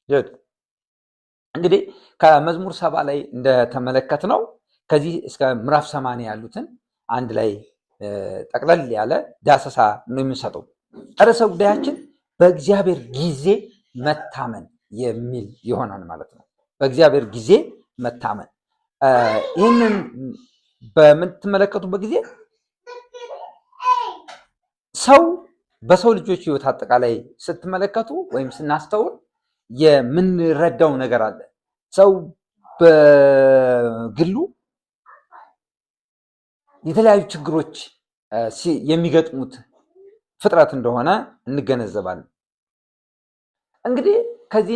እንግዲህ ከመዝሙር 70 ላይ እንደተመለከትነው ከዚህ እስከ ምዕራፍ 80 ያሉትን አንድ ላይ ጠቅለል ያለ ዳሰሳ ነው የምንሰጠው። ርዕሰ ጉዳያችን በእግዚአብሔር ጊዜ መታመን የሚል ይሆናል ማለት ነው። በእግዚአብሔር ጊዜ መታመን። ይህንን በምትመለከቱበት ጊዜ ሰው በሰው ልጆች ህይወት አጠቃላይ ስትመለከቱ ወይም ስናስተውል የምንረዳው ነገር አለ። ሰው በግሉ የተለያዩ ችግሮች የሚገጥሙት ፍጥረት እንደሆነ እንገነዘባለን። እንግዲህ ከዚህ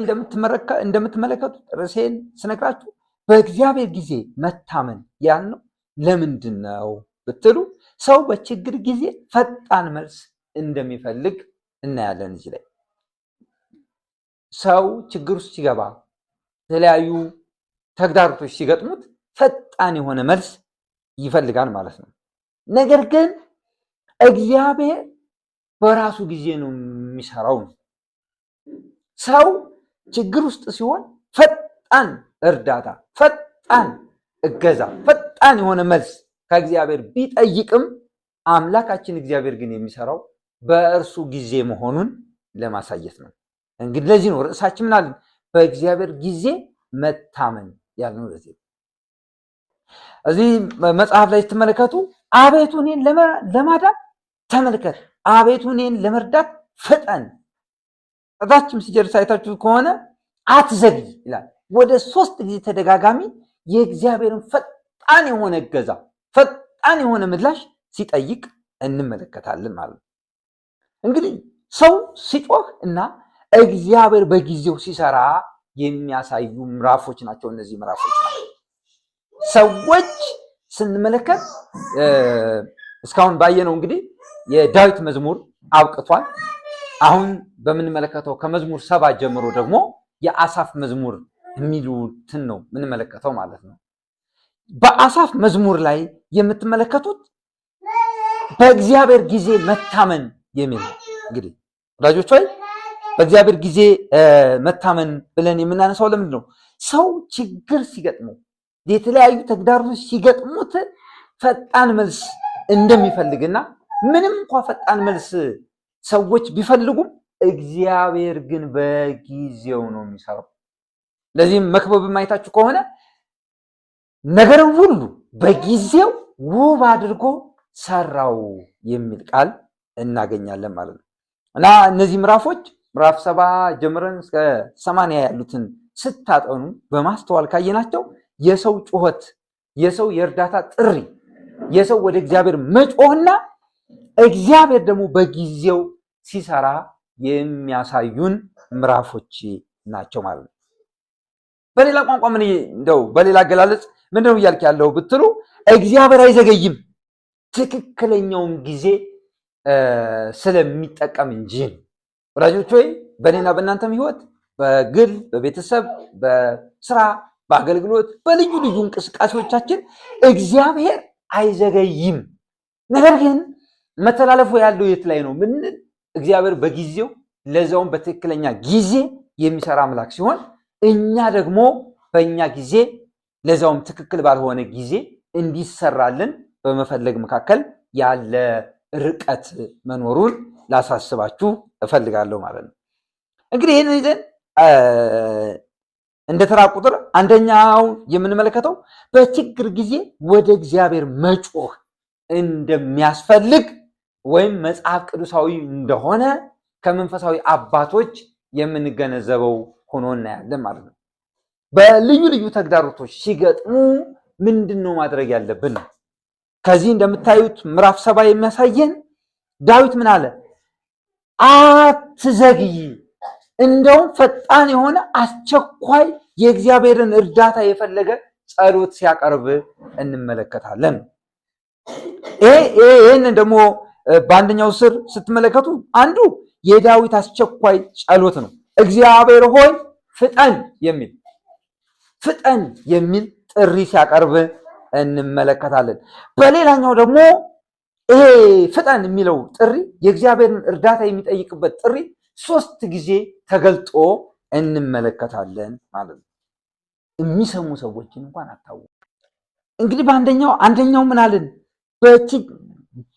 እንደምትመለከቱት ርዕሴን ስነግራችሁ በእግዚአብሔር ጊዜ መታመን ያልነው ለምንድን ነው ብትሉ ሰው በችግር ጊዜ ፈጣን መልስ እንደሚፈልግ እናያለን። እዚህ ላይ ሰው ችግር ውስጥ ሲገባ የተለያዩ ተግዳሮቶች ሲገጥሙት ፈጣን የሆነ መልስ ይፈልጋል ማለት ነው። ነገር ግን እግዚአብሔር በራሱ ጊዜ ነው የሚሰራው። ሰው ችግር ውስጥ ሲሆን ፈጣን እርዳታ፣ ፈጣን እገዛ፣ ፈጣን የሆነ መልስ ከእግዚአብሔር ቢጠይቅም አምላካችን እግዚአብሔር ግን የሚሰራው በእርሱ ጊዜ መሆኑን ለማሳየት ነው። እንግዲህ ለዚህ ነው ርዕሳችን ምን አለን? በእግዚአብሔር ጊዜ መታመን ያልነው። ለዚህ እዚህ መጽሐፍ ላይ ስትመለከቱ አቤቱ እኔን ለማዳን ተመልከት፣ አቤቱ እኔን ለመርዳት ፍጠን። እታችም ሲጀርስ አይታችሁ ከሆነ አትዘግይ ይላል። ወደ 3 ጊዜ ተደጋጋሚ የእግዚአብሔርን ፈጣን የሆነ እገዛ፣ ፈጣን የሆነ ምላሽ ሲጠይቅ እንመለከታለን ማለት ነው። እንግዲህ ሰው ሲጮህ እና እግዚአብሔር በጊዜው ሲሰራ የሚያሳዩ ምዕራፎች ናቸው እነዚህ ምዕራፎች። ሰዎች ስንመለከት እስካሁን ባየነው እንግዲህ የዳዊት መዝሙር አብቅቷል። አሁን በምንመለከተው ከመዝሙር 70 ጀምሮ ደግሞ የአሳፍ መዝሙር የሚሉትን ነው የምንመለከተው ማለት ነው። በአሳፍ መዝሙር ላይ የምትመለከቱት በእግዚአብሔር ጊዜ መታመን የሚል ነው። እንግዲህ ወዳጆች ሆይ በእግዚአብሔር ጊዜ መታመን ብለን የምናነሳው ለምንድን ነው? ሰው ችግር ሲገጥመው፣ የተለያዩ ተግዳሮቶች ሲገጥሙት ፈጣን መልስ እንደሚፈልግና ምንም እንኳ ፈጣን መልስ ሰዎች ቢፈልጉም እግዚአብሔር ግን በጊዜው ነው የሚሰራው። ለዚህም መክብብ ማየታችሁ ከሆነ ነገርን ሁሉ በጊዜው ውብ አድርጎ ሰራው የሚል ቃል እናገኛለን ማለት ነው። እና እነዚህ ምዕራፎች ምዕራፍ 70 ጀምረን እስከ 80 ያሉትን ስታጠኑ በማስተዋል ካየናቸው የሰው ጩኸት፣ የሰው የእርዳታ ጥሪ፣ የሰው ወደ እግዚአብሔር መጮህና እግዚአብሔር ደግሞ በጊዜው ሲሰራ የሚያሳዩን ምዕራፎች ናቸው ማለት ነው። በሌላ ቋንቋ በሌላ አገላለጽ ምንድነው እያልክ ያለው ብትሉ እግዚአብሔር አይዘገይም፣ ትክክለኛውን ጊዜ ስለሚጠቀም እንጂ። ወዳጆች ሆይ በእኔና በእናንተም ህይወት በግል በቤተሰብ በስራ በአገልግሎት በልዩ ልዩ እንቅስቃሴዎቻችን እግዚአብሔር አይዘገይም። ነገር ግን መተላለፉ ያለው የት ላይ ነው? ምን እግዚአብሔር በጊዜው ለዛውም በትክክለኛ ጊዜ የሚሰራ አምላክ ሲሆን እኛ ደግሞ በእኛ ጊዜ ለዛውም ትክክል ባልሆነ ጊዜ እንዲሰራልን በመፈለግ መካከል ያለ ርቀት መኖሩን ላሳስባችሁ እፈልጋለሁ ማለት ነው። እንግዲህ ይህን ይዘን እንደ ተራ ቁጥር አንደኛው የምንመለከተው በችግር ጊዜ ወደ እግዚአብሔር መጮህ እንደሚያስፈልግ ወይም መጽሐፍ ቅዱሳዊ እንደሆነ ከመንፈሳዊ አባቶች የምንገነዘበው ሆኖ እናያለን ማለት ነው። በልዩ ልዩ ተግዳሮቶች ሲገጥሙ ምንድነው ማድረግ ያለብን? ከዚህ እንደምታዩት ምዕራፍ 70 የሚያሳየን ዳዊት ምን አለ? አትዘግይ፣ እንደውም ፈጣን የሆነ አስቸኳይ የእግዚአብሔርን እርዳታ የፈለገ ጸሎት ሲያቀርብ እንመለከታለን። ይህን ደግሞ በአንደኛው ስር ስትመለከቱ አንዱ የዳዊት አስቸኳይ ጸሎት ነው። እግዚአብሔር ሆይ ፍጠን የሚል ጥሪ ሲያቀርብ እንመለከታለን። በሌላኛው ደግሞ ይሄ ፍጠን የሚለው ጥሪ የእግዚአብሔርን እርዳታ የሚጠይቅበት ጥሪ 3 ጊዜ ተገልጦ እንመለከታለን ማለት ነው። የሚሰሙ ሰዎችን እንኳን አታውቁ። እንግዲህ አንደኛው ምን አለን?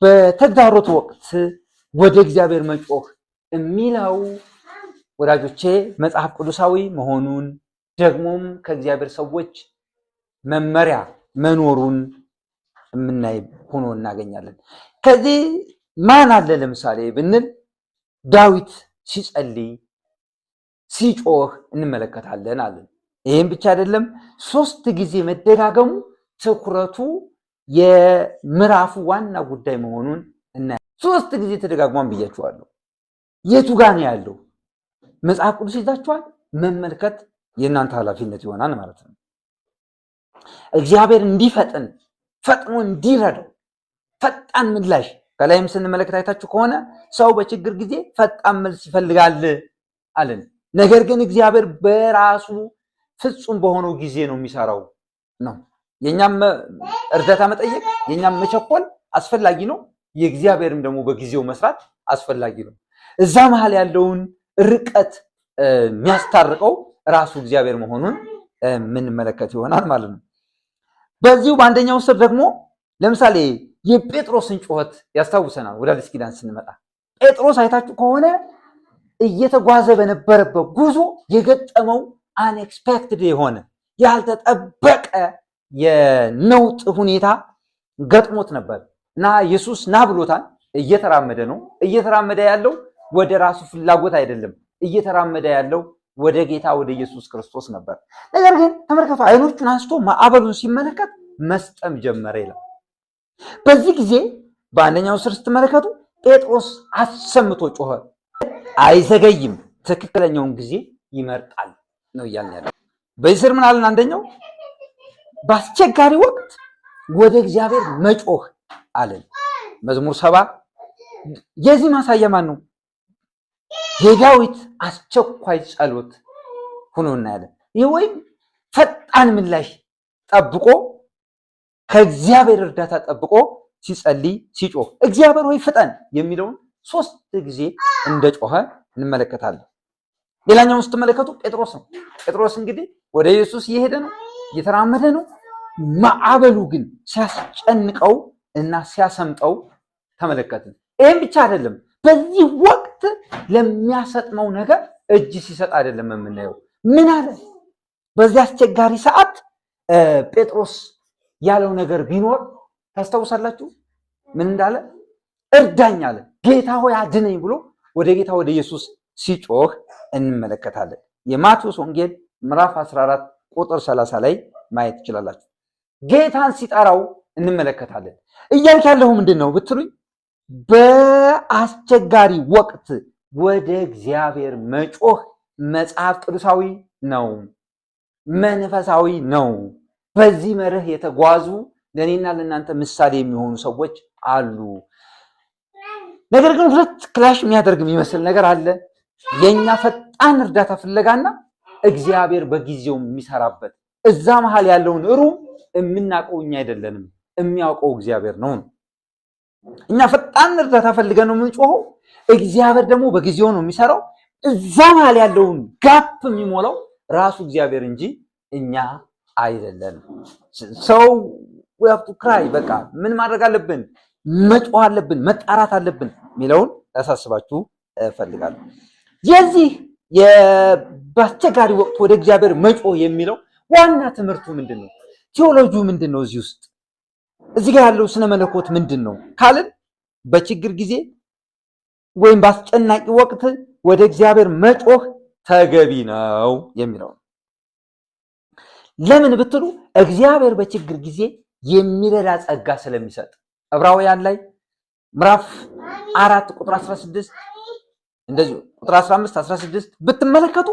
በተግዳሮት ወቅት ወደ እግዚአብሔር መጮህ የሚለው ወዳጆቼ መጽሐፍ ቅዱሳዊ መሆኑን ደግሞም ከእግዚአብሔር ሰዎች መመሪያ መኖሩን የምናይ ሆኖ እናገኛለን። ከዚህ ማን አለ ለምሳሌ ብንል ዳዊት ሲጸልይ ሲጮህ እንመለከታለን አለን። ይህም ብቻ አይደለም፣ 3 ጊዜ መደጋገሙ ትኩረቱ የምዕራፉ ዋና ጉዳይ መሆኑን እናያለን። 3 ጊዜ ተደጋግሟን ብያችኋለሁ። የቱ ጋር ነው ያለው? መጽሐፍ ቅዱስ ይዛችኋል፣ መመልከት የእናንተ ኃላፊነት ይሆናል ማለት ነው። እግዚአብሔር እንዲፈጥን ፈጥኖ እንዲረዳው ፈጣን ምላሽ ከላይም ስንመለከት አይታችሁ ከሆነ ሰው በችግር ጊዜ ፈጣን መልስ ይፈልጋል አለን። ነገር ግን እግዚአብሔር በራሱ ፍጹም በሆነው ጊዜ ነው የሚሰራው ነው። የኛም እርዳታ መጠየቅ የኛም መቸኮል አስፈላጊ ነው። የእግዚአብሔርም ደግሞ በጊዜው መስራት አስፈላጊ ነው። እዛ መሃል ያለውን ርቀት የሚያስታርቀው ራሱ እግዚአብሔር መሆኑን የምንመለከት ይሆናል ማለት ነው። በዚሁ በአንደኛው ስር ደግሞ ለምሳሌ የጴጥሮስን ጩኸት ያስታውሰናል። ወደ አዲስ ኪዳን ስንመጣ ጴጥሮስ አይታችሁ ከሆነ እየተጓዘ በነበረበት ጉዞ የገጠመው አንኤክስፔክትድ የሆነ ያልተጠበቀ የነውጥ ሁኔታ ገጥሞት ነበር እና ኢየሱስ ና ብሎታል። እየተራመደ ነው። እየተራመደ ያለው ወደ ራሱ ፍላጎት አይደለም። እየተራመደ ያለው ወደ ጌታ ወደ ኢየሱስ ክርስቶስ ነበር። ነገር ግን ተመልከቱ፣ አይኖቹን አንስቶ ማዕበሉን ሲመለከት መስጠም ጀመረ ይላል። በዚህ ጊዜ በአንደኛው ስር ስትመለከቱ ጴጥሮስ አሰምቶ ጮኸ። አይዘገይም፣ ትክክለኛውን ጊዜ ይመርጣል ነው እያልን ያለው። በዚህ ስር ምን አለን? አንደኛው በአስቸጋሪ ወቅት ወደ እግዚአብሔር መጮህ አለን። መዝሙር 70 የዚህ ማሳያ ማን ነው? የዳዊት አስቸኳይ ጸሎት ሆኖ እናያለን። ይህ ወይም ፈጣን ምላሽ ጠብቆ ከእግዚአብሔር እርዳታ ጠብቆ ሲጸልይ ሲጮህ እግዚአብሔር ወይ ፍጠን የሚለውን 3 ጊዜ እንደጮኸ እንመለከታለን። ሌላኛውን ስትመለከቱ ጴጥሮስ ነው። ጴጥሮስ እንግዲህ ወደ ኢየሱስ እየሄደ ነው፣ እየተራመደ ነው። ማዕበሉ ግን ሲያስጨንቀው እና ሲያሰምጠው ተመለከትን። ይህም ብቻ አይደለም፣ በዚህ ወቅት ለሚያሰጥመው ነገር እጅ ሲሰጥ አይደለም የምናየው። ምን አለ? በዚህ አስቸጋሪ ሰዓት ጴጥሮስ ያለው ነገር ቢኖር ታስታውሳላችሁ? ምን እንዳለ? እርዳኝ አለ። ጌታ ሆይ አድነኝ ብሎ ወደ ጌታ ወደ ኢየሱስ ሲጮህ እንመለከታለን። የማቴዎስ ወንጌል ምዕራፍ 14 ቁጥር 30 ላይ ማየት ትችላላችሁ። ጌታን ሲጠራው እንመለከታለን። እያልክ ያለሁ ምንድን ነው ብትሉኝ፣ በአስቸጋሪ ወቅት ወደ እግዚአብሔር መጮህ መጽሐፍ ቅዱሳዊ ነው፣ መንፈሳዊ ነው። በዚህ መርህ የተጓዙ ለእኔና ለእናንተ ምሳሌ የሚሆኑ ሰዎች አሉ። ነገር ግን ሁለት ክላሽ የሚያደርግ የሚመስል ነገር አለ። የኛ ፈጣን እርዳታ ፍለጋና እግዚአብሔር በጊዜው የሚሰራበት እዛ መሃል ያለውን ሩም የምናውቀው እኛ አይደለንም፣ የሚያውቀው እግዚአብሔር ነው። እኛ ፈጣን እርዳታ ፈልገን ነው የምንጮኸው፣ እግዚአብሔር ደግሞ በጊዜው ነው የሚሰራው። እዛ መሃል ያለውን ጋፕ የሚሞላው ራሱ እግዚአብሔር እንጂ እኛ አይደለንም። ሰው ወፍቱ ክራይ በቃ ምን ማድረግ አለብን? መጮህ አለብን፣ መጣራት አለብን የሚለውን ያሳስባችሁ እፈልጋለሁ። የዚህ በአስቸጋሪ ወቅት ወደ እግዚአብሔር መጮህ የሚለው ዋና ትምህርቱ ምንድን ነው? ቴዎሎጂው ምንድን ነው? እዚህ ጋር ያለው ስነ መለኮት ምንድን ነው ካልን በችግር ጊዜ ወይም በአስጨናቂ ወቅት ወደ እግዚአብሔር መጮህ ተገቢ ነው የሚለው። ለምን ብትሉ እግዚአብሔር በችግር ጊዜ የሚረዳ ጸጋ ስለሚሰጥ። ዕብራውያን ላይ ምዕራፍ 4 ቁጥር 16 እንደዚሁ ቁጥር 15 16 ብትመለከቱ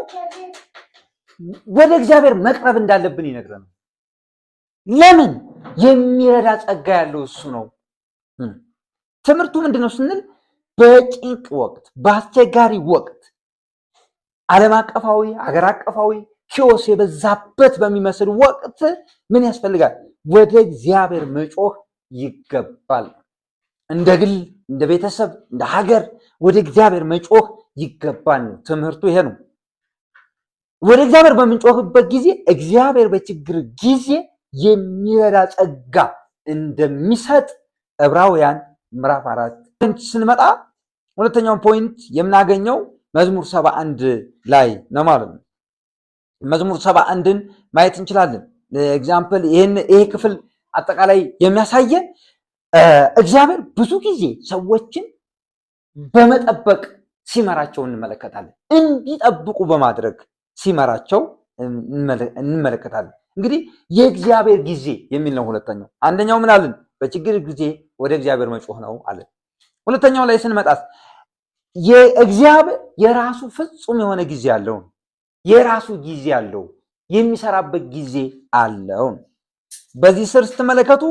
ወደ እግዚአብሔር መቅረብ እንዳለብን ይነግረናል። ለምን? የሚረዳ ጸጋ ያለው እሱ ነው። ትምህርቱ ምንድነው ስንል በጭንቅ ወቅት፣ በአስቸጋሪ ወቅት፣ ዓለም አቀፋዊ ሀገር አቀፋዊ ኪዮስ የበዛበት በሚመስል ወቅት ምን ያስፈልጋል? ወደ እግዚአብሔር መጮህ ይገባል። እንደ ግል፣ እንደ ቤተሰብ፣ እንደ ሀገር ወደ እግዚአብሔር መጮህ ይገባል። ትምህርቱ ይሄ ነው። ወደ እግዚአብሔር በምንጮህበት ጊዜ እግዚአብሔር በችግር ጊዜ የሚረዳ ጸጋ እንደሚሰጥ ዕብራውያን ምዕራፍ 4 ስንመጣ ሁለተኛው ፖይንት የምናገኘው መዝሙር 71 ላይ ነው ማለት ነው። መዝሙር 71ን ማየት እንችላለን። ኤግዛምፕል ይሄ ክፍል አጠቃላይ የሚያሳየን እግዚአብሔር ብዙ ጊዜ ሰዎችን በመጠበቅ ሲመራቸው እንመለከታለን። እንዲጠብቁ በማድረግ ሲመራቸው እንመለከታለን። እንግዲህ የእግዚአብሔር ጊዜ የሚል ነው ሁለተኛው። አንደኛው ምን አለን? በችግር ጊዜ ወደ እግዚአብሔር መጮህ ነው አለን። ሁለተኛው ላይ ስንመጣት የእግዚአብሔር የራሱ ፍጹም የሆነ ጊዜ አለው። የራሱ ጊዜ አለው፣ የሚሰራበት ጊዜ አለው። በዚህ ስር ስትመለከቱ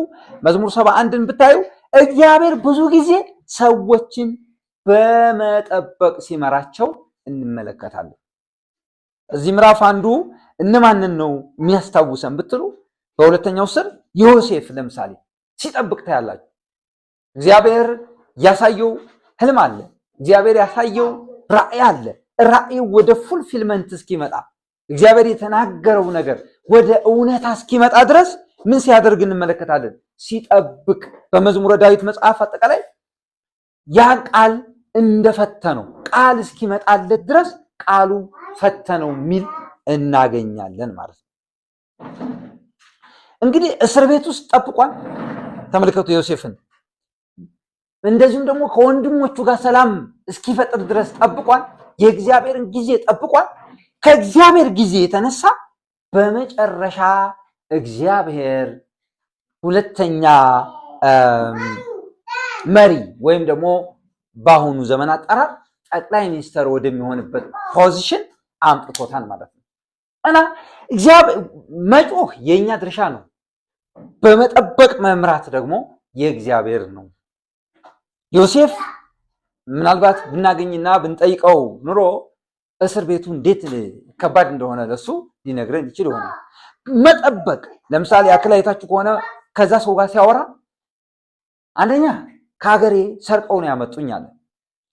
መዝሙር 71ን ብታዩ እግዚአብሔር ብዙ ጊዜ ሰዎችን በመጠበቅ ሲመራቸው እንመለከታለን። እዚህ ምዕራፍ አንዱ እነማንን ነው የሚያስታውሰን ብትሉ በሁለተኛው ስር ዮሴፍ ለምሳሌ ሲጠብቅ ታያላችሁ። እግዚአብሔር ያሳየው ህልም አለ፣ እግዚአብሔር ያሳየው ራእይ አለ። ራእዩ ወደ ፉልፊልመንት እስኪመጣ እግዚአብሔር የተናገረው ነገር ወደ እውነታ እስኪመጣ ድረስ ምን ሲያደርግ እንመለከታለን? ሲጠብቅ። በመዝሙረ ዳዊት መጽሐፍ አጠቃላይ ያ ቃል እንደፈተነው ቃል እስኪመጣለት ድረስ ቃሉ ፈተነው የሚል እናገኛለን ማለት ነው። እንግዲህ እስር ቤት ውስጥ ጠብቋል። ተመልከቱ ዮሴፍን። እንደዚሁም ደግሞ ከወንድሞቹ ጋር ሰላም እስኪፈጥር ድረስ ጠብቋል። የእግዚአብሔርን ጊዜ ጠብቋል። ከእግዚአብሔር ጊዜ የተነሳ በመጨረሻ እግዚአብሔር ሁለተኛ መሪ ወይም ደግሞ በአሁኑ ዘመን አጠራር ጠቅላይ ሚኒስተር ወደሚሆንበት ፖዚሽን አምጥቶታል ማለት ነው። እና እግዚአብሔር መጮህ የኛ ድርሻ ነው። በመጠበቅ መምራት ደግሞ የእግዚአብሔር ነው። ዮሴፍ ምናልባት ብናገኝና ብንጠይቀው ኑሮ እስር ቤቱ እንዴት ከባድ እንደሆነ ለሱ ሊነግረን ይችል ይሆናል። መጠበቅ ለምሳሌ አክላይታችሁ ከሆነ ከዛ ሰው ጋር ሲያወራ አንደኛ ከሀገሬ ሰርቀው ነው ያመጡኛል፣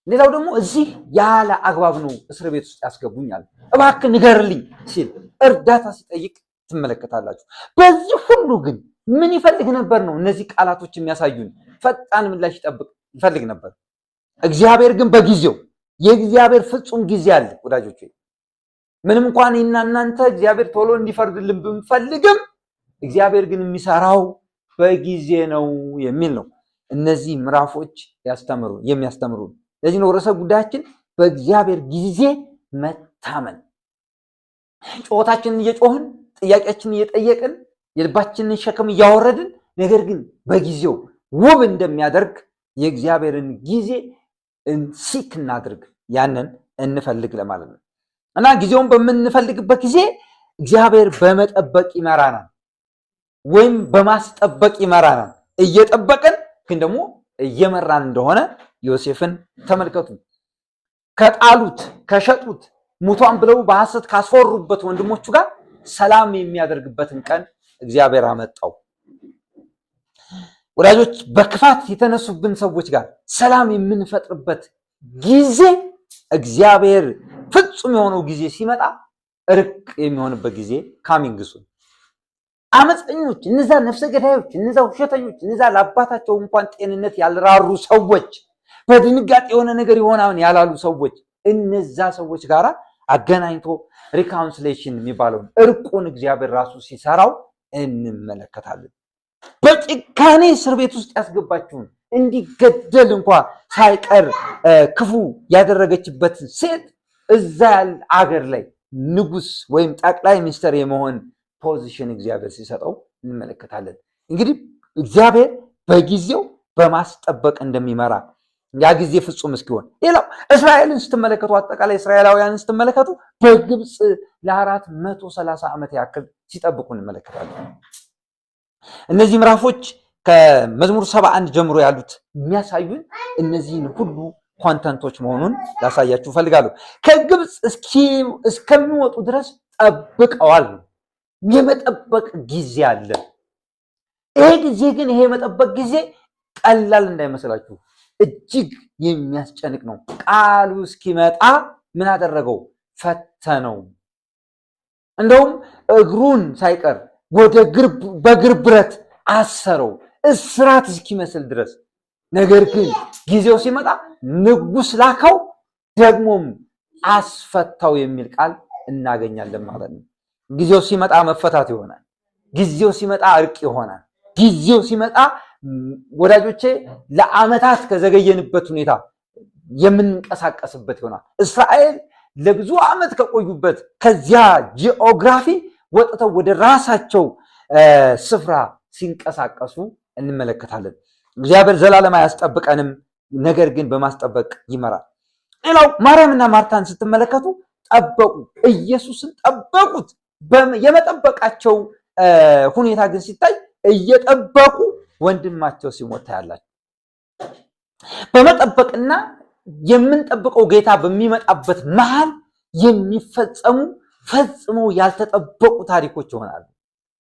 ሌላው ደግሞ እዚህ ያለ አግባብ ነው እስር ቤት ውስጥ ያስገቡኛል፣ እባክህ ንገርልኝ ሲል እርዳታ ሲጠይቅ ትመለከታላችሁ። በዚህ ሁሉ ግን ምን ይፈልግ ነበር ነው እነዚህ ቃላቶች የሚያሳዩን? ፈጣን ምላሽ ይፈልግ ነበር። እግዚአብሔር ግን በጊዜው የእግዚአብሔር ፍጹም ጊዜ አለ ወዳጆች። ምንም እንኳን እናንተ እግዚአብሔር ቶሎ እንዲፈርድልን ብንፈልግም እግዚአብሔር ግን የሚሰራው በጊዜ ነው የሚል ነው እነዚህ ምዕራፎች የሚያስተምሩ። ለዚህ ነው ርዕሰ ጉዳያችን በእግዚአብሔር ጊዜ መታመን። ጩኸታችንን እየጮህን ጥያቄያችንን እየጠየቅን የልባችንን ሸክም እያወረድን ነገር ግን በጊዜው ውብ እንደሚያደርግ የእግዚአብሔርን ጊዜ ሲክ እናድርግ፣ ያንን እንፈልግ ለማለት ነው። እና ጊዜውን በምንፈልግበት ጊዜ እግዚአብሔር በመጠበቅ ይመራናል ወይም በማስጠበቅ ይመራናል። እየጠበቅን ግን ደግሞ እየመራን እንደሆነ ዮሴፍን ተመልከቱ። ከጣሉት ከሸጡት ሙቷን ብለው በሐሰት ካስፈሩበት ወንድሞቹ ጋር ሰላም የሚያደርግበትን ቀን እግዚአብሔር አመጣው። ወዳጆች በክፋት የተነሱብን ሰዎች ጋር ሰላም የምንፈጥርበት ጊዜ እግዚአብሔር ፍጹም የሆነው ጊዜ ሲመጣ እርቅ የሚሆንበት ጊዜ ካሚንግሱ አመፀኞች፣ እነዛ ነፍሰ ገዳዮች፣ እነዛ ውሸተኞች፣ እነዛ ለአባታቸው እንኳን ጤንነት ያልራሩ ሰዎች፣ በድንጋጤ የሆነ ነገር ይሆናል ያላሉ ሰዎች፣ እነዛ ሰዎች ጋር አገናኝቶ ሪካውንስሌሽን የሚባለውን እርቁን እግዚአብሔር ራሱ ሲሰራው እንመለከታለን። በጭካኔ እስር ቤት ውስጥ ያስገባችውን እንዲገደል እንኳ ሳይቀር ክፉ ያደረገችበት ሴት እዛ ያለ አገር ላይ ንጉስ ወይም ጠቅላይ ሚኒስትር የመሆን ፖዚሽን እግዚአብሔር ሲሰጠው እንመለከታለን። እንግዲህ እግዚአብሔር በጊዜው በማስጠበቅ እንደሚመራ ያ ጊዜ ፍጹም እስኪሆን። ሌላው እስራኤልን ስትመለከቱ አጠቃላይ እስራኤላውያንን ስትመለከቱ በግብፅ ለ430 ዓመት ያክል ሲጠብቁ እንመለከታለን። እነዚህ ምዕራፎች ከመዝሙር 71 ጀምሮ ያሉት የሚያሳዩን እነዚህን ሁሉ ኮንተንቶች መሆኑን ላሳያችሁ ፈልጋለሁ። ከግብፅ እስከሚወጡ ድረስ ጠብቀዋል። የመጠበቅ ጊዜ አለ። ይሄ ጊዜ ግን ይሄ የመጠበቅ ጊዜ ቀላል እንዳይመስላችሁ እጅግ የሚያስጨንቅ ነው። ቃሉ እስኪመጣ ምን አደረገው? ፈተነው። እንደውም እግሩን ሳይቀር በእግር ብረት አሰረው እስራት እስኪመስል ድረስ። ነገር ግን ጊዜው ሲመጣ ንጉሥ ላከው፣ ደግሞም አስፈታው የሚል ቃል እናገኛለን ማለት ነው። ጊዜው ሲመጣ መፈታት ይሆናል። ጊዜው ሲመጣ እርቅ ይሆናል። ጊዜው ሲመጣ ወዳጆቼ ለዓመታት ከዘገየንበት ሁኔታ የምንንቀሳቀስበት ይሆናል። እስራኤል ለብዙ ዓመት ከቆዩበት ከዚያ ጂኦግራፊ ወጥተው ወደ ራሳቸው ስፍራ ሲንቀሳቀሱ እንመለከታለን። እግዚአብሔር ዘላለም አያስጠብቀንም፣ ነገር ግን በማስጠበቅ ይመራል። ሌላው ማርያምና ማርታን ስትመለከቱ ጠበቁ፣ ኢየሱስን ጠበቁት። የመጠበቃቸው ሁኔታ ግን ሲታይ እየጠበቁ ወንድማቸው ሲሞት ታያላችሁ። በመጠበቅና የምንጠብቀው ጌታ በሚመጣበት መሃል የሚፈጸሙ ፈጽመው ያልተጠበቁ ታሪኮች ይሆናሉ።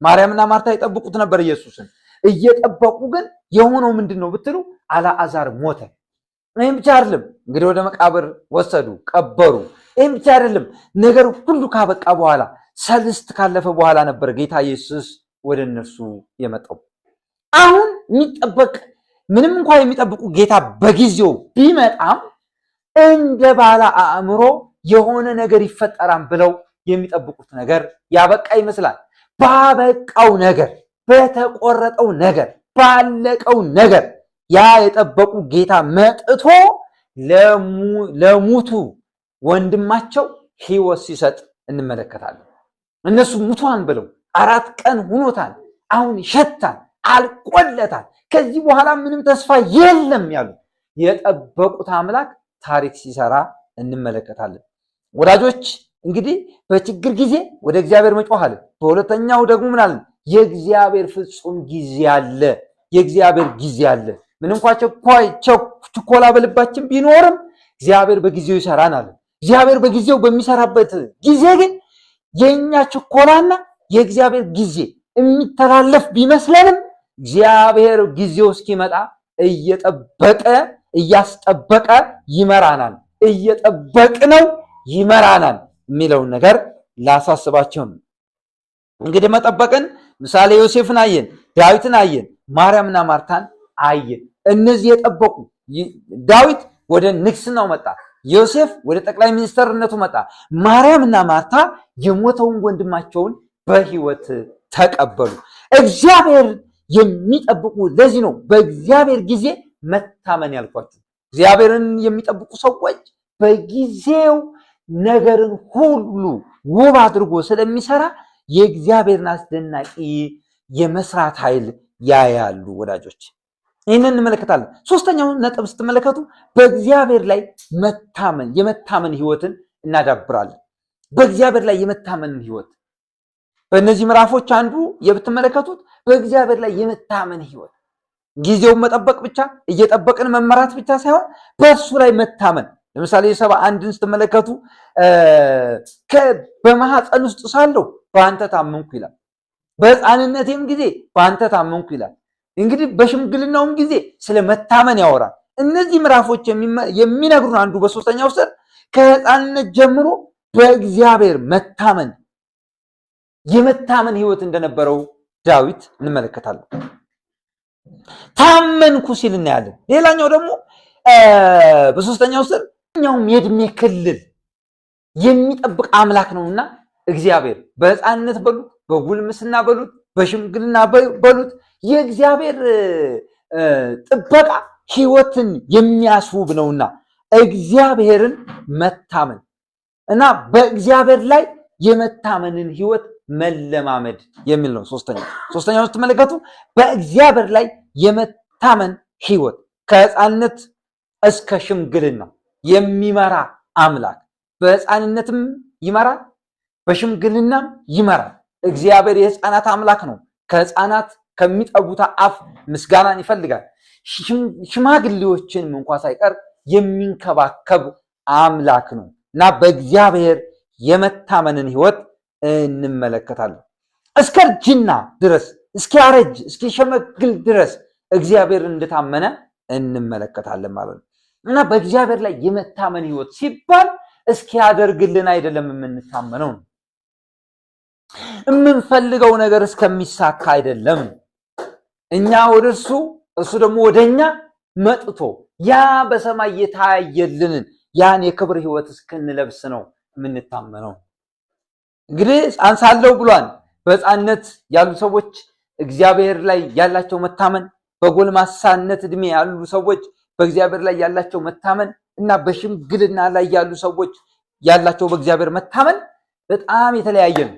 ማርያምና ማርታ የጠብቁት ነበር ኢየሱስን። እየጠበቁ ግን የሆነው ምንድን ነው ብትሉ አልዓዛር ሞተ። ይህም ብቻ አይደለም፣ እንግዲህ ወደ መቃብር ወሰዱ፣ ቀበሩ። ይህም ብቻ አይደለም፣ ነገር ሁሉ ካበቃ በኋላ ሰልስት ካለፈ በኋላ ነበር ጌታ ኢየሱስ ወደ እነርሱ የመጣው። አሁን የሚጠበቅ ምንም እንኳን የሚጠብቁ ጌታ በጊዜው ቢመጣም እንደ ባለ አእምሮ የሆነ ነገር ይፈጠራል ብለው የሚጠብቁት ነገር ያበቃ ይመስላል። ባበቃው ነገር፣ በተቆረጠው ነገር፣ ባለቀው ነገር ያ የጠበቁ ጌታ መጥቶ ለሙቱ ወንድማቸው ሕይወት ሲሰጥ እንመለከታለን። እነሱ ሙቷን ብለው 4 ቀን ሆኖታል፣ አሁን ይሸታል፣ አልቆለታል፣ ከዚህ በኋላ ምንም ተስፋ የለም ያሉ የጠበቁት አምላክ ታሪክ ሲሰራ እንመለከታለን። ወዳጆች እንግዲህ በችግር ጊዜ ወደ እግዚአብሔር መጮህ አለ። በሁለተኛው ደግሞ ምን አለ? የእግዚአብሔር ፍጹም ጊዜ አለ። የእግዚአብሔር ጊዜ አለ። ምን እንኳን ችኮላ በልባችን ቢኖርም እግዚአብሔር በጊዜው ይሰራናል። እግዚአብሔር በጊዜው በሚሰራበት ጊዜ ግን የኛ ችኮላና የእግዚአብሔር ጊዜ የሚተላለፍ ቢመስለንም እግዚአብሔር ጊዜው እስኪመጣ እየጠበቀ እያስጠበቀ ይመራናል። እየጠበቅነው ይመራናል የሚለውን ነገር ላሳስባቸው ነው። እንግዲህ መጠበቅን ምሳሌ ዮሴፍን አየን፣ ዳዊትን አየን፣ ማርያምና ማርታን አየን። እነዚህ የጠበቁ ዳዊት ወደ ንግስናው መጣ፣ ዮሴፍ ወደ ጠቅላይ ሚኒስተርነቱ መጣ። ማርያምና ማርታ የሞተውን ወንድማቸውን በሕይወት ተቀበሉ። እግዚአብሔር የሚጠብቁ ለዚህ ነው በእግዚአብሔር ጊዜ መታመን ያልኳችሁ። እግዚአብሔርን የሚጠብቁ ሰዎች በጊዜው ነገርን ሁሉ ውብ አድርጎ ስለሚሰራ የእግዚአብሔርን አስደናቂ የመስራት ኃይል ያያሉ። ወዳጆች ይህንን እንመለከታለን። ሶስተኛውን ነጥብ ስትመለከቱ በእግዚአብሔር ላይ የመታመን ህይወትን እናዳብራለን። በእግዚአብሔር ላይ የመታመንን ህይወት በእነዚህ ምዕራፎች አንዱ የምትመለከቱት በእግዚአብሔር ላይ የመታመን ህይወት፣ ጊዜውን መጠበቅ ብቻ እየጠበቅን መመራት ብቻ ሳይሆን በእሱ ላይ መታመን። ለምሳሌ 71ን ስትመለከቱ በማህፀን ውስጥ ሳለሁ በአንተ ታመንኩ ይላል። በሕፃንነቴም ጊዜ በአንተ ታመንኩ ይላል። እንግዲህ በሽምግልናውም ጊዜ ስለ መታመን ያወራል። እነዚህ ምዕራፎች የሚነግሩን አንዱ በሶስተኛው ስር ከሕፃንነት ጀምሮ በእግዚአብሔር የመታመን ህይወት እንደነበረው ዳዊት እንመለከታለን። ታመንኩ ሲል እናያለን። ሌላኛው ደግሞ በሶስተኛው ስር ኛውም የእድሜ ክልል የሚጠብቅ አምላክ ነውና እግዚአብሔር በሕፃንነት በሉት፣ በጉልምስና በሉት፣ በሽምግልና በሉት የእግዚአብሔር ጥበቃ ህይወትን የሚያስውብ ነውና እግዚአብሔርን መታመን እና በእግዚአብሔር ላይ የመታመንን ህይወት መለማመድ የሚል ነው። ሶስተኛው ስትመለከቱ በእግዚአብሔር ላይ የመታመን ህይወት ከሕፃንነት እስከ ሽምግልና የሚመራ አምላክ፣ በሕፃንነትም ይመራል፣ በሽምግልናም ይመራል። እግዚአብሔር የሕፃናት አምላክ ነው። ከሕፃናት ከሚጠቡት አፍ ምስጋናን ይፈልጋል። ሽማግሌዎችንም እንኳ ሳይቀር የሚንከባከብ አምላክ ነው እና በእግዚአብሔር የመታመንን ህይወት እንመለከታለን። እስከ እርጅና ድረስ እስኪያረጅ እስኪሸመግል ድረስ እግዚአብሔርን እንደታመነ እንመለከታለን ማለት ነው እና በእግዚአብሔር ላይ የመታመን ህይወት ሲባል እስኪያደርግልን አይደለም የምንታመነው ነው። የምንፈልገው ነገር እስከሚሳካ አይደለም። እኛ ወደ እርሱ ደግሞ ወደኛ መጥቶ ያ በሰማይ የታየልንን ያን የክብር ህይወት እስክንለብስ ነው የምንታመነው። እንግዲህ አንሳለው ብሏል። በሕፃንነት ያሉ ሰዎች እግዚአብሔር ላይ ያላቸው መታመን፣ በጎልማሳነት እድሜ ያሉ ሰዎች በእግዚአብሔር ላይ ያላቸው መታመን እና በሽምግልና ላይ ያሉ ሰዎች ያላቸው በእግዚአብሔር መታመን በጣም የተለያየ ነው።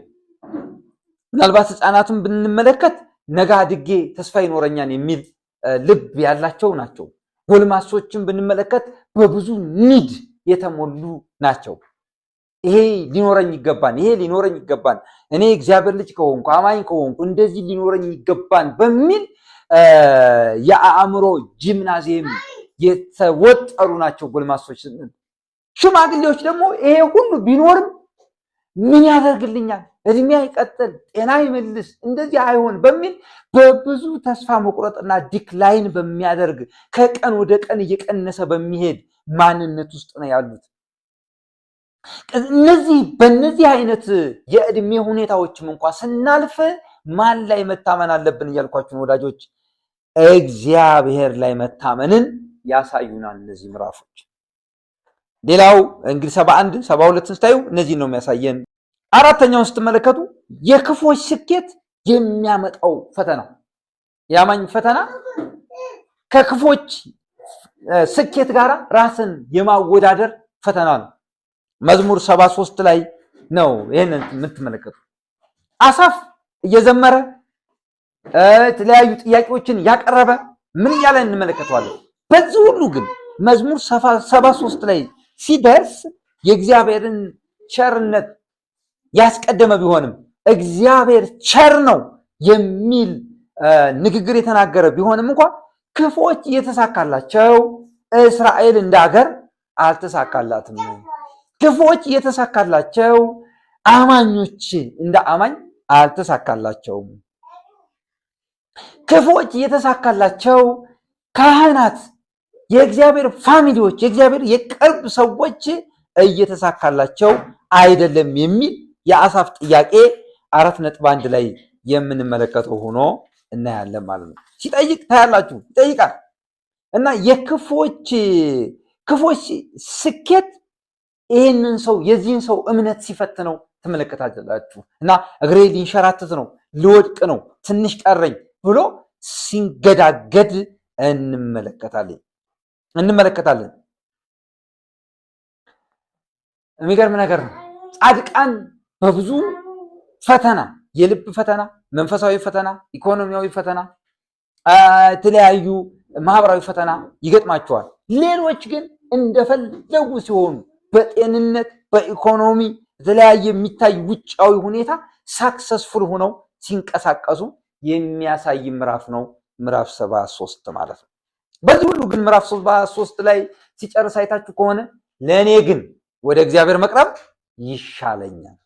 ምናልባት ሕፃናትን ብንመለከት ነገ አድጌ ተስፋ ይኖረኛል የሚል ልብ ያላቸው ናቸው። ጎልማሶችን ብንመለከት በብዙ ኒድ የተሞሉ ናቸው። ይሄ ሊኖረኝ ይገባል፣ እኔ እግዚአብሔር ልጅ ከሆንኩ አማኝ ከሆንኩ እንደዚህ ሊኖረኝ ይገባል በሚል የአእምሮ ጂምናዚየም የተወጠሩ ናቸው ጎልማሶች። ሽማግሌዎች ደግሞ ይሄ ሁሉ ቢኖርም ምን ያደርግልኛል፣ እድሜ አይቀጥል፣ ጤና ይመልስ፣ እንደዚህ አይሆን በሚል በብዙ ተስፋ መቁረጥና ዲክላይን በሚያደርግ ከቀን ወደ ቀን እየቀነሰ በሚሄድ ማንነት ውስጥ ነው ያሉት። በእነዚህ አይነት የእድሜ ሁኔታዎችም እንኳን ስናልፍ ማን ላይ መታመን አለብን እያልኳችሁ ወዳጆች፣ እግዚአብሔር ላይ መታመንን ያሳዩናል እነዚህ ምዕራፎች። ሌላው እንግዲህ 71 72 ስታዩ እነዚህ ነው የሚያሳየን። አራተኛውን ስትመለከቱ የክፎች ስኬት የሚያመጣው ፈተና፣ ያማኝ ፈተና ከክፎች ስኬት ጋር ራስን የማወዳደር ፈተና ነው። መዝሙር 73 ላይ ነው ይሄንን የምትመለከቱ። አሳፍ እየዘመረ የተለያዩ ጥያቄዎችን ያቀረበ ምን እያለ እንመለከተዋለን። በዚህ ሁሉ ግን መዝሙር 73 ላይ ሲደርስ የእግዚአብሔርን ቸርነት ያስቀደመ ቢሆንም እግዚአብሔር ቸር ነው የሚል ንግግር የተናገረ ቢሆንም እንኳን ክፎች እየተሳካላቸው እስራኤል እንደ ሀገር አልተሳካላትም። ክፎች እየተሳካላቸው አማኞች እንደ አማኝ አልተሳካላቸውም። ክፎች እየተሳካላቸው ካህናት፣ የእግዚአብሔር ፋሚሊዎች፣ የእግዚአብሔር የቅርብ ሰዎች እየተሳካላቸው አይደለም የሚል የአሳፍ ጥያቄ 4.1 ላይ የምንመለከተው ሆኖ እናያለን ማለት ነው። ሲጠይቅ ታያላችሁ፣ ይጠይቃል እና የክፎች ስኬት ይህንን ሰው የዚህን ሰው እምነት ሲፈትነው ትመለከታላችሁ። እና እግሬ ሊንሸራተት ነው፣ ሊወድቅ ነው፣ ትንሽ ቀረኝ ብሎ ሲንገዳገድ እንመለከታለን። የሚገርም ነገር ነው። ጻድቃን በብዙ ፈተና፣ የልብ ፈተና፣ መንፈሳዊ ፈተና፣ ኢኮኖሚያዊ ፈተና፣ የተለያዩ ማህበራዊ ፈተና ይገጥማቸዋል። ሌሎች ግን እንደፈለጉ ሲሆኑ በጤንነት፣ በኢኮኖሚ የተለያየ የሚታይ ውጫዊ ሁኔታ ሳክሰስፉል ሆነው ሲንቀሳቀሱ የሚያሳይ ምዕራፍ ነው ምዕራፍ 73 ማለት ነው። በዚህ ሁሉ ግን ምዕራፍ 73 ላይ ሲጨርስ አይታችሁ ከሆነ ለእኔ ግን ወደ እግዚአብሔር መቅረብ ይሻለኛል።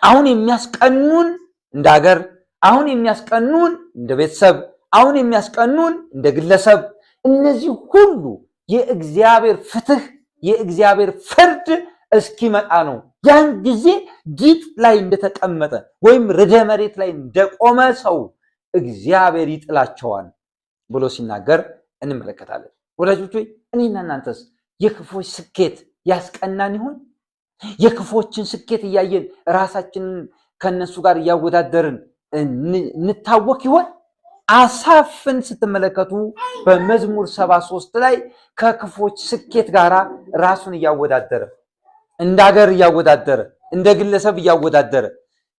አሁን የሚያስቀኑን እንደ ሀገር፣ አሁን የሚያስቀኑን እንደ ቤተሰብ፣ አሁን የሚያስቀኑን እንደ ግለሰብ፣ እነዚህ ሁሉ የእግዚአብሔር ፍትህ፣ የእግዚአብሔር ፍርድ እስኪመጣ ነው። ያን ጊዜ ጊጥ ላይ እንደተቀመጠ ወይም ርዕደ መሬት ላይ እንደቆመ ሰው እግዚአብሔር ይጥላቸዋል ብሎ ሲናገር እንመለከታለን። ወዳጆች ሆይ እኔና እናንተስ የክፎች ስኬት ያስቀናን ይሆን? የክፎችን ስኬት እያየን ራሳችንን ከነሱ ጋር እያወዳደርን እንታወክ ይሆን? አሳፍን ስትመለከቱ በመዝሙር 73 ላይ ከክፎች ስኬት ጋር ራሱን እያወዳደረ፣ እንደ ሀገር እያወዳደረ፣ እንደ ግለሰብ እያወዳደረ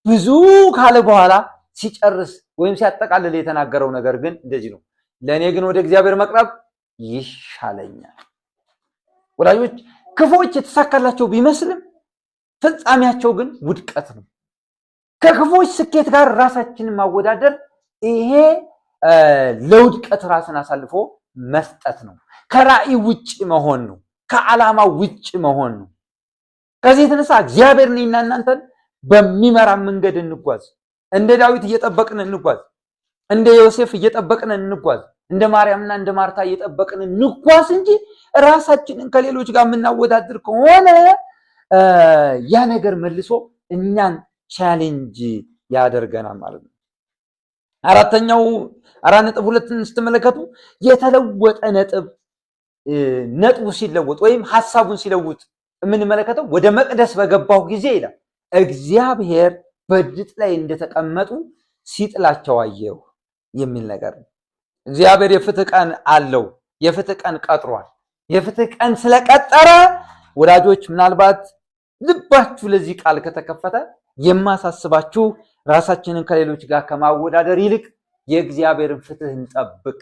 ብዙ ካለ በኋላ ሲጨርስ ወይም ሲያጠቃልል የተናገረው ነገር ግን እንደዚህ ነው። ለእኔ ግን ወደ እግዚአብሔር መቅረብ ይሻለኛል። ወዳጆች ክፎች የተሳካላቸው ቢመስልም ፍጻሜያቸው ግን ውድቀት ነው። ከክፎች ስኬት ጋር ራሳችንን ማወዳደር ይሄ ለውድቀት ራስን አሳልፎ መስጠት ነው። ከራዕይ ውጭ መሆን ነው። ከዓላማ ውጭ መሆን ነው። ከዚህ የተነሳ እግዚአብሔር እኔና እናንተን በሚመራ መንገድ እንጓዝ። እንደ ዳዊት እየጠበቅን እንጓዝ። እንደ ዮሴፍ እየጠበቅን እንጓዝ። እንደ ማርያምና እንደ ማርታ እየጠበቅን እንጓዝ እንጂ ራሳችንን ከሌሎች ጋር የምናወዳድር ከሆነ ያ ነገር መልሶ እኛን ቻሌንጅ ያደርገናል ማለት ነው። አራተኛው 4.2ን ስትመለከቱ የተለወጠ ነጥቡ ሲለወጥ ወይም ሐሳቡን ሲለውጥ የምንመለከተው ወደ መቅደስ በገባው ጊዜ ይላል እግዚአብሔር በድጥ ላይ እንደተቀመጡ ሲጥላቸው አየሁ የሚል ነገር ነው። እግዚአብሔር የፍትህ ቀን አለው። የፍትህ ቀን ቀጥሯል። የፍትህ ቀን ስለቀጠረ ወዳጆች ምናልባት ልባችሁ ለዚህ ቃል ከተከፈተ የማሳስባችሁ ራሳችንን ከሌሎች ጋር ከማወዳደር ይልቅ የእግዚአብሔርን ፍትህ እንጠብቅ።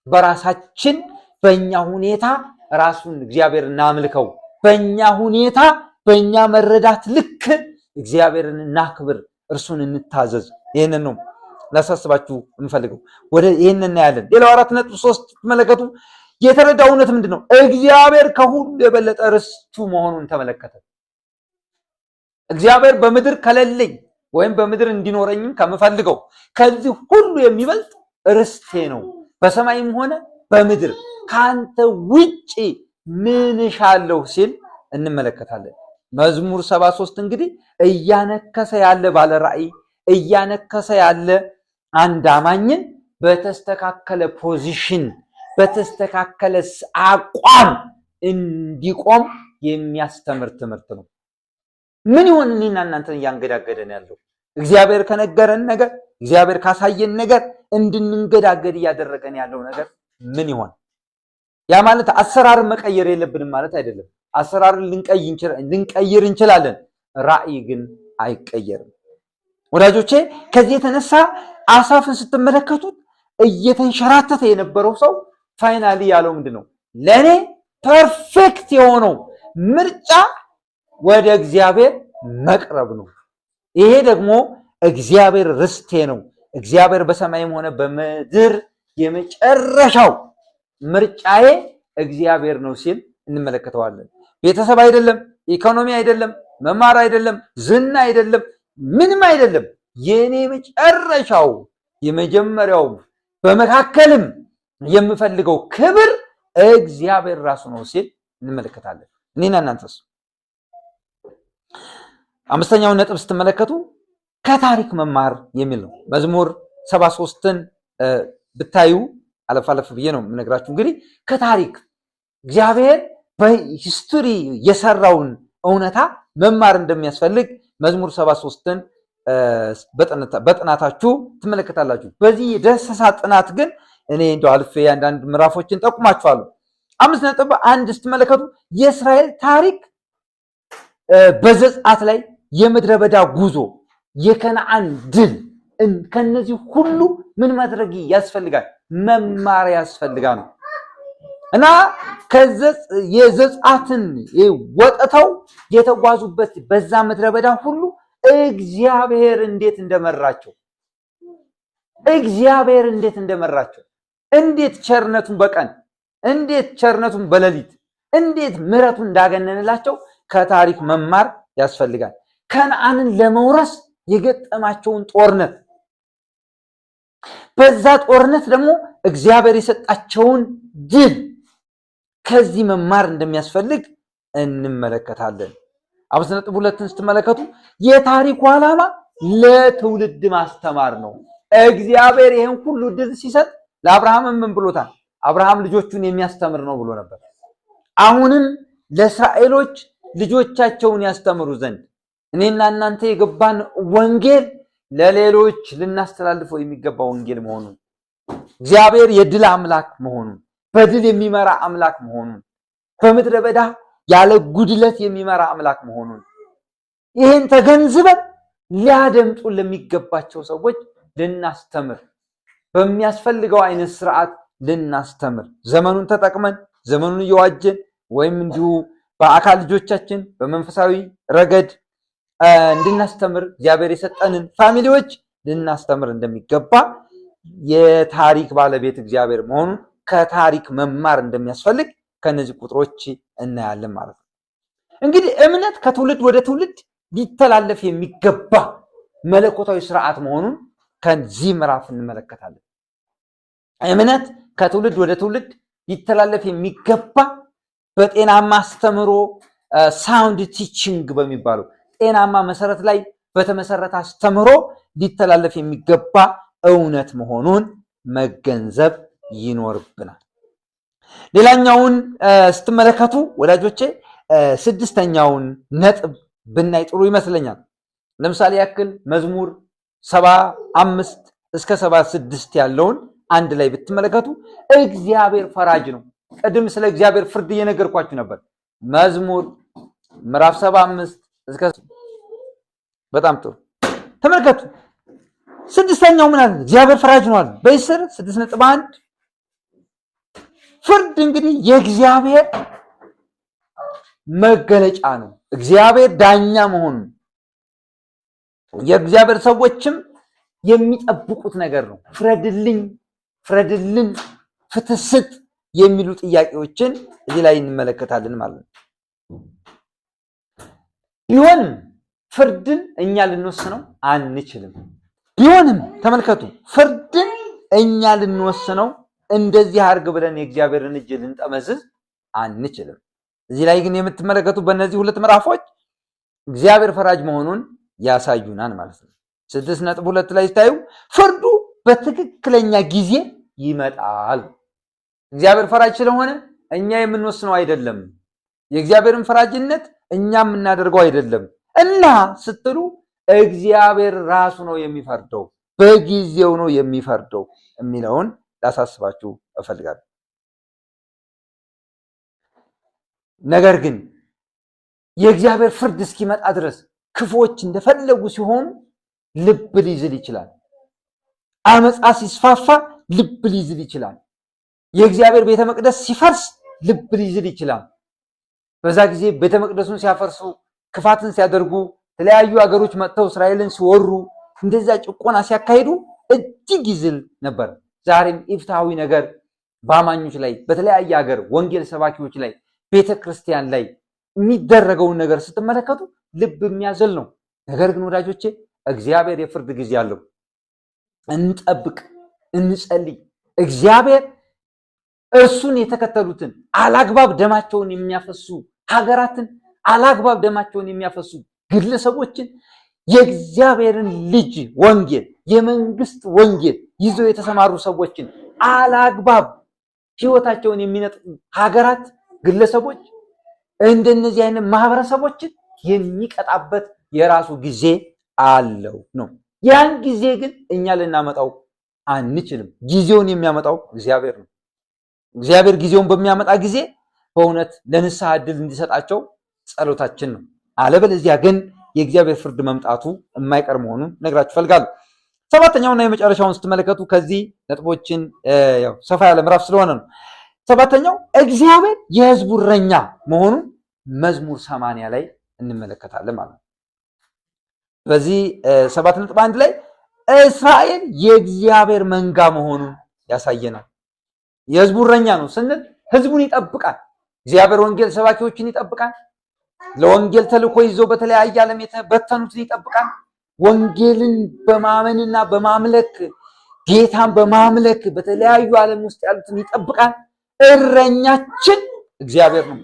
በራሳችን በእኛ ሁኔታ ራሱን እግዚአብሔር እናምልከው። በእኛ ሁኔታ በእኛ መረዳት ልክ እግዚአብሔርን እናክብር፣ እርሱን እንታዘዝ። ይህንን ነው ላሳስባችሁ የምፈልገው። ወደ ይህንን እናያለን። ሌላው 4.3 ተመለከቱ። የተረዳው እውነት ምንድን ነው? እግዚአብሔር ከሁሉ የበለጠ ርስቱ መሆኑን ተመለከተ። እግዚአብሔር በምድር ከሌለኝ ወይም በምድር እንዲኖረኝም ከምፈልገው ከዚህ ሁሉ የሚበልጥ ርስቴ ነው። በሰማይም ሆነ በምድር ካንተ ውጪ ምን እሻለሁ ሲል እንመለከታለን። መዝሙር 73 እንግዲህ እያነከሰ ያለ ባለ ራእይ እያነከሰ ያለ አንድ አማኝን በተስተካከለ ፖዚሽን በተስተካከለ አቋም እንዲቆም የሚያስተምር ትምህርት ነው። ምን ይሆን እኔና እናንተን እያንገዳገደን ያለው? እግዚአብሔር ከነገረን ነገር እግዚአብሔር ካሳየን ነገር እንድንገዳገድ እያደረገን ያለው ነገር ምን ይሆን? ያ ማለት አሰራርን መቀየር የለብንም ማለት አይደለም። አሰራርን ልንቀይር እንችላለን። ራእይ ግን አይቀየርም። ወዳጆቼ ከዚህ የተነሳ አሳፍን ስትመለከቱት እየተንሸራተተ የነበረው ሰው ፋይናሊ ያለው ምንድነው? ለኔ ፐርፌክት የሆነው ምርጫ ወደ እግዚአብሔር መቅረብ ነው። ይሄ ደግሞ እግዚአብሔር ርስቴ ነው። እግዚአብሔር በሰማይም ሆነ በምድር የመጨረሻው ምርጫዬ እግዚአብሔር ነው ሲል እንመለከተዋለን። ቤተሰብ አይደለም፣ ኢኮኖሚ አይደለም፣ መማር አይደለም፣ ዝና አይደለም፣ ምንም አይደለም። የኔ መጨረሻው የመጀመሪያው በመካከልም የምፈልገው ክብር እግዚአብሔር ራሱ ነው ሲል እንመለከታለን። እኔና እናንተስ? አምስተኛውን ነጥብ ስትመለከቱ ከታሪክ መማር የሚል ነው። መዝሙር 73ን ብታዩ አለፍ አለፍ ብዬ ነው የምነግራችሁ። እንግዲህ ከታሪክ እግዚአብሔር በሂስቶሪ የሰራውን እውነታ መማር እንደሚያስፈልግ መዝሙር 73ን በጥናታችሁ ትመለከታላችሁ። በዚህ የዳሰሳ ጥናት ግን እኔ እንደው አልፌ አንዳንድ ምዕራፎችን ጠቁማችኋለሁ። 5.1 ስትመለከቱ የእስራኤል ታሪክ በዘጸአት ላይ የምድረ በዳ ጉዞ፣ የከነዓን ድል፣ ከነዚህ ሁሉ ምን ማድረግ ያስፈልጋል? መማር ያስፈልጋል ነው እና የዘጸአትን ወጥተው የተጓዙበት በዛ ምድረ በዳ ሁሉ እግዚአብሔር እንዴት እንደመራቸው እንዴት ቸርነቱን በቀን እንዴት ቸርነቱን በሌሊት እንዴት ምሕረቱን እንዳገነንላቸው ከታሪክ መማር ያስፈልጋል። ከነዓንን ለመውረስ የገጠማቸውን ጦርነት፣ በዛ ጦርነት ደግሞ እግዚአብሔር የሰጣቸውን ድል ከዚህ መማር እንደሚያስፈልግ እንመለከታለን። 5.2ን ስትመለከቱ የታሪኩ ዓላማ ለትውልድ ማስተማር ነው። እግዚአብሔር ይህን ሁሉ ድል ሲሰጥ ለአብርሃም ምን ብሎታል? አብርሃም ልጆቹን የሚያስተምር ነው ብሎ ነበር። አሁንም ለእስራኤሎች ልጆቻቸውን ያስተምሩ ዘንድ እኔና እናንተ የገባን ወንጌል ለሌሎች ልናስተላልፈው የሚገባ ወንጌል መሆኑን፣ እግዚአብሔር የድል አምላክ መሆኑን፣ በድል የሚመራ አምላክ መሆኑን፣ በምድረ በዳ ያለ ጉድለት የሚመራ አምላክ መሆኑን ይህን ተገንዝበን ሊያደምጡ ለሚገባቸው ሰዎች ልናስተምር፣ በሚያስፈልገው አይነት ስርዓት ልናስተምር፣ ዘመኑን ተጠቅመን ዘመኑን እየዋጀን ወይም እንዲሁ በአካል ልጆቻችን በመንፈሳዊ ረገድ እንድናስተምር እግዚአብሔር የሰጠንን ፋሚሊዎች ልናስተምር እንደሚገባ የታሪክ ባለቤት እግዚአብሔር መሆኑን ከታሪክ መማር እንደሚያስፈልግ ከነዚህ ቁጥሮች እናያለን ማለት ነው። እንግዲህ እምነት ከትውልድ ወደ ትውልድ ሊተላለፍ የሚገባ መለኮታዊ ስርዓት መሆኑን ከዚህ ምዕራፍ እንመለከታለን። እምነት ከትውልድ ወደ ትውልድ ሊተላለፍ የሚገባ በጤናማ አስተምሮ ሳውንድ ቲቺንግ በሚባለው ጤናማ መሰረት ላይ በተመሰረተ አስተምሮ ሊተላለፍ የሚገባ እውነት መሆኑን መገንዘብ ይኖርብናል። ሌላኛውን ስትመለከቱ ወዳጆቼ ስድስተኛውን ነጥብ ብናይ ጥሩ ይመስለኛል። ለምሳሌ ያክል መዝሙር 75 እስከ 76 ያለውን አንድ ላይ ብትመለከቱ እግዚአብሔር ፈራጅ ነው። ቀድም ስለ እግዚአብሔር ፍርድ እየነገርኳችሁ ነበር። መዝሙር ምዕራፍ 75 እስከ በጣም ጥሩ ተመልከቱ። ስድስተኛው ምን አለ? እግዚአብሔር ፈራጅ ነው አለ። በይስር 6.1 ፍርድ እንግዲህ የእግዚአብሔር መገለጫ ነው። እግዚአብሔር ዳኛ መሆኑን የእግዚአብሔር ሰዎችም የሚጠብቁት ነገር ነው። ፍረድልኝ፣ ፍረድልን፣ ፍትህ ስጥ የሚሉ ጥያቄዎችን እዚህ ላይ እንመለከታለን ማለት ነው። ቢሆንም ፍርድን እኛ ልንወስነው አንችልም። ቢሆንም ተመልከቱ፣ ፍርድን እኛ ልንወስነው እንደዚህ አድርግ ብለን የእግዚአብሔርን እጅ ልንጠመዝዝ አንችልም። እዚህ ላይ ግን የምትመለከቱ በእነዚህ ሁለት ምዕራፎች እግዚአብሔር ፈራጅ መሆኑን ያሳዩናል ማለት ነው። 6.2 ላይ ስታዩ ፍርዱ በትክክለኛ ጊዜ ይመጣል። እግዚአብሔር ፈራጅ ስለሆነ እኛ የምንወስነው አይደለም። የእግዚአብሔርን ፈራጅነት እኛ የምናደርገው አይደለም እና ስትሉ እግዚአብሔር ራሱ ነው የሚፈርደው፣ በጊዜው ነው የሚፈርደው የሚለውን ላሳስባችሁ እፈልጋለሁ። ነገር ግን የእግዚአብሔር ፍርድ እስኪመጣ ድረስ ክፉዎች እንደፈለጉ ሲሆኑ ልብ ሊዝል ይችላል። አመፃ ሲስፋፋ ልብ ሊዝል ይችላል። የእግዚአብሔር ቤተ መቅደስ ሲፈርስ ልብ ሊዝል ይችላል። በዛ ጊዜ ቤተ መቅደሱን ሲያፈርሱ፣ ክፋትን ሲያደርጉ፣ የተለያዩ ሀገሮች መጥተው እስራኤልን ሲወሩ፣ እንደዛ ጭቆና ሲያካሂዱ እጅግ ይዝል ነበር። ዛሬም ኢፍትሐዊ ነገር በአማኞች ላይ በተለያየ ሀገር ወንጌል ሰባኪዎች ላይ ቤተ ክርስቲያን ላይ የሚደረገውን ነገር ስትመለከቱ ልብ የሚያዘል ነው። ነገር ግን ወዳጆቼ እግዚአብሔር የፍርድ ጊዜ አለው። እንጠብቅ፣ እንጸልይ። እግዚአብሔር እርሱን የተከተሉትን አላግባብ ደማቸውን የሚያፈሱ ሀገራትን፣ አላግባብ ደማቸውን የሚያፈሱ ግለሰቦችን የእግዚአብሔርን ልጅ ወንጌል፣ የመንግስት ወንጌል ይዘው የተሰማሩ ሰዎችን አላግባብ ህይወታቸውን የሚነጥቁ ሀገራት፣ ግለሰቦች እንደነዚህ አይነት ማህበረሰቦችን የሚቀጣበት የራሱ ጊዜ አለው ነው። ያን ጊዜ ግን እኛ ልናመጣው አንችልም። ጊዜውን የሚያመጣው እግዚአብሔር ነው። እግዚአብሔር ጊዜውን በሚያመጣ ጊዜ በእውነት ለንስሐ ዕድል እንዲሰጣቸው ጸሎታችን ነው። አለበለዚያ ግን የእግዚአብሔር ፍርድ መምጣቱ የማይቀር መሆኑን ነግራችሁ ፈልጋለሁ። ሰባተኛውና የመጨረሻውን ስትመለከቱ ከዚህ ነጥቦችን ሰፋ ያለ ምዕራፍ ስለሆነ ነው። ሰባተኛው እግዚአብሔር የሕዝቡ እረኛ መሆኑን መዝሙር 80 ላይ እንመለከታለን ማለት ነው። በዚህ 7.1 ላይ እስራኤል የእግዚአብሔር መንጋ መሆኑን ያሳየናል። የሕዝቡ እረኛ ነው ስንል ሕዝቡን ይጠብቃል። እግዚአብሔር ወንጌል ሰባኪዎችን ይጠብቃል። ለወንጌል ተልእኮ ይዘው በተለያየ ዓለም የተበተኑትን ይጠብቃል። ወንጌልን በማመንና በማምለክ ጌታን በማምለክ በተለያዩ ዓለም ውስጥ ያሉትን ይጠብቃል። እረኛችን እግዚአብሔር ነው።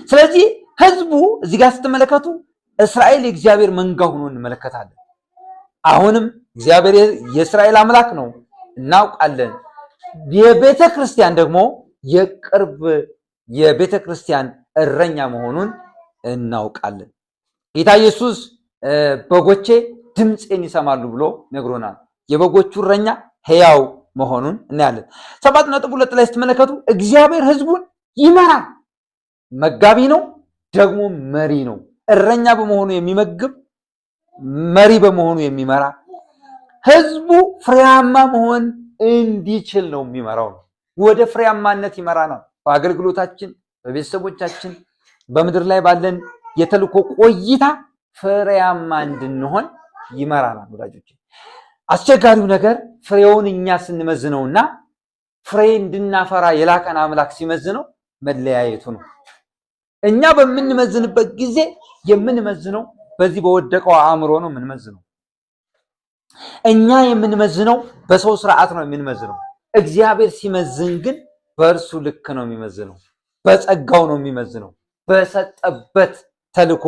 ስለዚህ ሕዝቡ እዚህ ጋር ስትመለከቱ እስራኤል የእግዚአብሔር መንጋ ሆኖ እንመለከታለን። አሁንም እግዚአብሔር የእስራኤል አምላክ ነው እናውቃለን። የቤተ ክርስቲያን ደግሞ የቅርብ የቤተ ክርስቲያን እረኛ መሆኑን እናውቃለን። ጌታ ኢየሱስ በጎቼ ድምፄን ይሰማሉ ብሎ ነግሮናል። የበጎቹ እረኛ ሕያው መሆኑን እናያለን። 7.2 ላይ ስትመለከቱ እግዚአብሔር ሕዝቡን ይመራል። መጋቢ ነው፣ ደግሞ መሪ ነው። እረኛ በመሆኑ የሚመግብ፣ መሪ በመሆኑ የሚመራ፣ ሕዝቡ ፍሬያማ መሆን እንዲችል ነው የሚመራው ነው። ወደ ፍሬያማነት ይመራናል። በአገልግሎታችን፣ በቤተሰቦቻችን፣ በምድር ላይ ባለን የተልእኮ ቆይታ ፍሬያማ እንድንሆን ይመራናል። ወዳጆች አስቸጋሪው ነገር ፍሬውን እኛ ስንመዝነውና ፍሬ እንድናፈራ የላከን አምላክ ሲመዝነው መለያየቱ ነው። እኛ በምንመዝንበት ጊዜ የምንመዝነው በዚህ በወደቀው አእምሮ ነው የምንመዝነው። እኛ የምንመዝነው በሰው ስርዓት ነው የምንመዝነው። እግዚአብሔር ሲመዝን ግን በእርሱ ልክ ነው የሚመዝነው። በጸጋው ነው የሚመዝነው። በሰጠበት ተልእኮ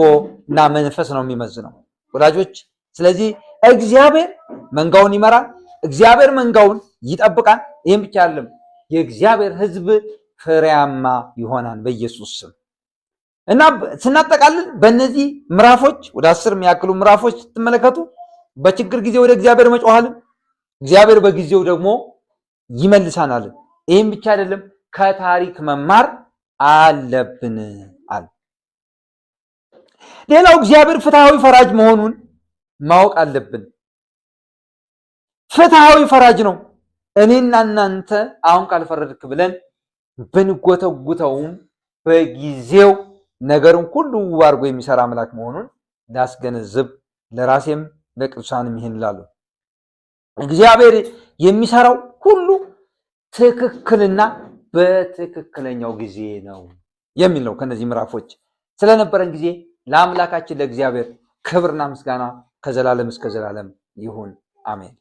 እና መንፈስ ነው የሚመዝነው። ወዳጆች። ስለዚህ እግዚአብሔር መንጋውን ይመራል፣ እግዚአብሔር መንጋውን ይጠብቃል። ይህም ብቻ አይደለም፣ የእግዚአብሔር ሕዝብ ፍሬያማ ይሆናል በኢየሱስ ስም። እና ስናጠቃልል በእነዚህ ምዕራፎች ወደ 10 የሚያክሉ ምዕራፎች ስትመለከቱ በችግር ጊዜ ወደ እግዚአብሔር መጮሃልን፣ እግዚአብሔር በጊዜው ደግሞ ይመልሳናል። ይህም ብቻ አይደለም፣ ከታሪክ መማር አለብን አለ። ሌላው እግዚአብሔር ፍትሃዊ ፈራጅ መሆኑን ማወቅ አለብን። ፍትሃዊ ፈራጅ ነው። እኔና እናንተ አሁን ካልፈረድክ ብለን ብንጎተጉተውም በጊዜው ነገርን ሁሉ ውብ አድርጎ የሚሰራ አምላክ መሆኑን ላስገነዝብ፣ ለራሴም ለቅዱሳንም ይህን እላለሁ። እግዚአብሔር የሚሰራው ሁሉ ትክክልና በትክክለኛው ጊዜ ነው የሚል ነው። ከነዚህ ምዕራፎች ስለነበረን ጊዜ ለአምላካችን ለእግዚአብሔር ክብርና ምስጋና ከዘላለም እስከ ዘላለም ይሁን፣ አሜን።